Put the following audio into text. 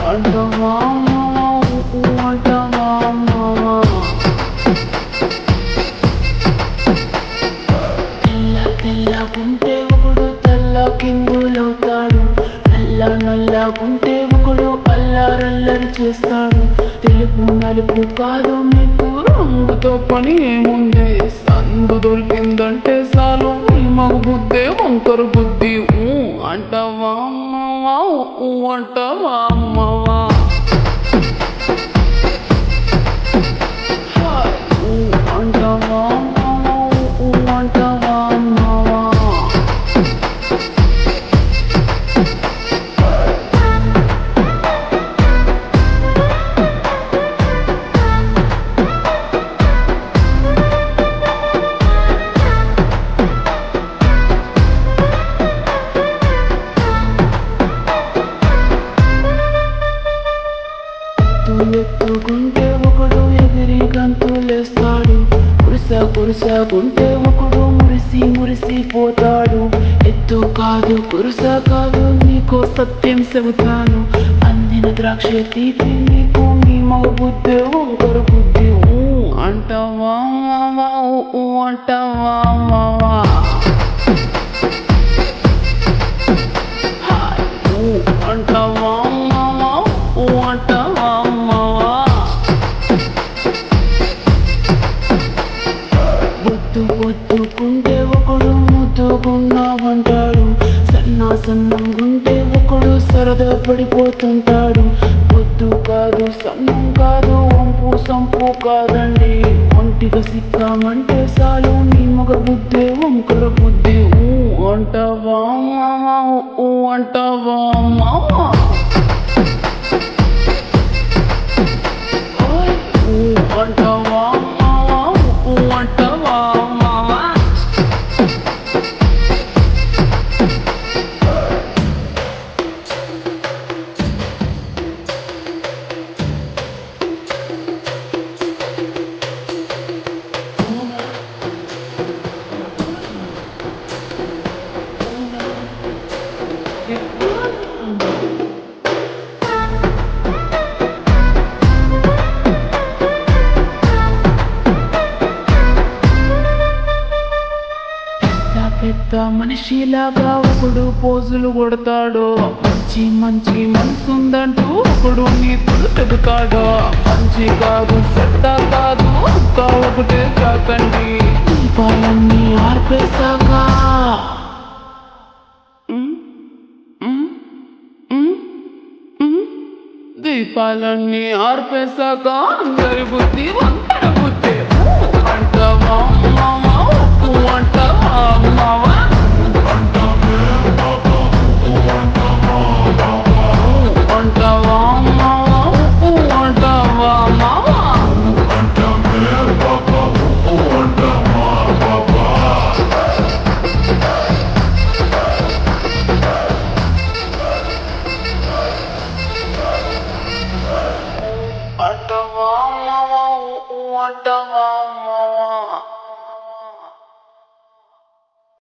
అంటవా మావా అంటవా మావా తెల్లగుంటే ఒకడు తెల్ల కింగులవుతాడు, నల్లగుంటే ఒకడు అల్లారల్లరి చేస్తాడు. తెలుపు నలుపు కాదు మీకు రంగుతో పని ఏముంది, సందు దొరికిందంటే చాలు ఈ మగ బుద్ధే వంకర బుద్ధి. అంటవా అమ్మవా అంటవా అమ్మవా అంటవా అంటవా అమ్మవా ఎత్తుకుంటే ఒకడు ఎగిరి గంతులేస్తాడు, కురుసకుంటే ఒకడు మురిసిపోతాడు. ఎత్తు కాదు కురుస కాదు నీకో సత్యం చెబుతాను, అందిన ద్రాక్ష తీపి నీకు నీ మగ బుద్ధి వంకర బుద్ధి. అంటవా మావా అంటవా మావా అంటవా మావా అంటవా మావా బొద్దుకుంటే ఒకడు ముద్దుకున్నావంటాడు, సన్నంగుంటే ఒకడు సరదా పడిపోతుంటాడు. బొద్దు కాదు సన్నం కాదు వంపు సంపు కాదండి, ఒంటిగా సిక్కామంటే చాలు నీ మగ బుద్ధి వంకర బుద్ధి. అంటవా మావా అంటవా మావా అంటవా మావా అంటవా మావా పెద్ద మనిషిలాగా ఒకడు పోజులు కొడతాడు, మంచి మనసుందంటూ ఒకడు నీతులు చెబుతాడు. మంచి కాదు చెడ్డ కాదు ఒక్క ఒకటే కాకండి, దీపాలన్నీ ఆర్పేశాక దీపాలన్నీ ఆర్పేశాక అందరి బుద్ధి వంకర బుద్ధి. అంటవా మావా అంటవా మావా అంటవా మావా అంటవా మావా అంటవా మావా అంటవా మావా